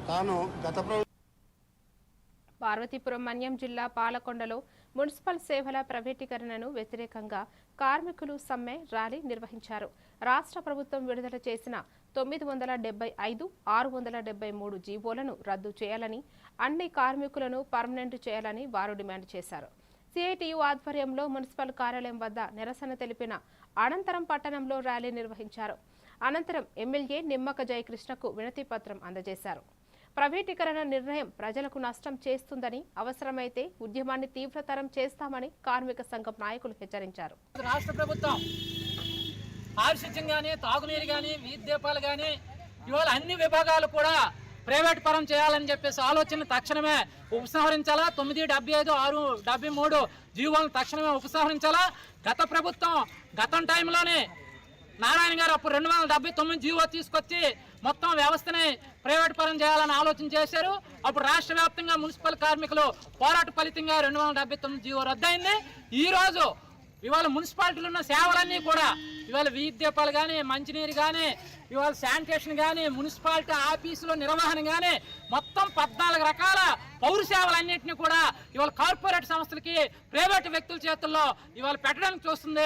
తాను గత పార్వతీపురం మన్యం జిల్లా పాలకొండలో మున్సిపల్ సేవల ప్రైవేటీకరణను వ్యతిరేకంగా కార్మికులు సమ్మె ర్యాలీ నిర్వహించారు. రాష్ట్ర ప్రభుత్వం విడుదల చేసిన 975, 673 జీవోలను రద్దు చేయాలని, అన్ని కార్మికులను పర్మనెంట్ చేయాలని వారు డిమాండ్ చేశారు. సిఐటియు ఆధ్వర్యంలో మున్సిపల్ కార్యాలయం వద్ద నిరసన తెలిపిన అనంతరం పట్టణంలో ర్యాలీ నిర్వహించారు. అనంతరం ఎమ్మెల్యే నిమ్మక జయకృష్ణకు వినతి పత్రం అందజేశారు. ప్రైవేటీకరణ నిర్ణయం ప్రజలకు నష్టం చేస్తుందని, అవసరమైతే ఉద్యమాన్ని తీవ్రతరం చేస్తామని కార్మిక సంఘం నాయకులు హెచ్చరించారు. రాష్ట్ర ప్రభుత్వం పారిశుధ్యం కానీ, తాగునీరు కానీ, వీధి దీపాలు కానీ ఇవాళ అన్ని విభాగాలు కూడా ప్రైవేట్ పరం చేయాలని చెప్పేసి ఆలోచన తక్షణమే ఉపసంహరించాలా. 975, 673 జీవోలను తక్షణమే ఉపసంహరించాలా. గత ప్రభుత్వం గతం టైంలోనే నారాయణ గారు అప్పుడు 279 జీవో తీసుకొచ్చి మొత్తం వ్యవస్థని ప్రైవేట్ పరం చేయాలని ఆలోచన చేశారు. అప్పుడు రాష్ట్ర వ్యాప్తంగా మున్సిపల్ కార్మికులు పోరాట ఫలితంగా 279 జీవో రద్దయింది. ఈరోజు ఇవాళ మున్సిపాలిటీలో ఉన్న సేవలన్నీ కూడా ఇవాళ వీధి దీపాలు కానీ, మంచినీరు కానీ, ఇవాళ శానిటేషన్ కానీ, మున్సిపాలిటీ ఆఫీసులో నిర్వహణ కానీ మొత్తం 14 రకాల పౌర సేవలన్నింటినీ కూడా ఇవాళ కార్పొరేట్ సంస్థలకి, ప్రైవేటు వ్యక్తుల చేతుల్లో ఇవాళ పెట్టడానికి చూస్తుంది.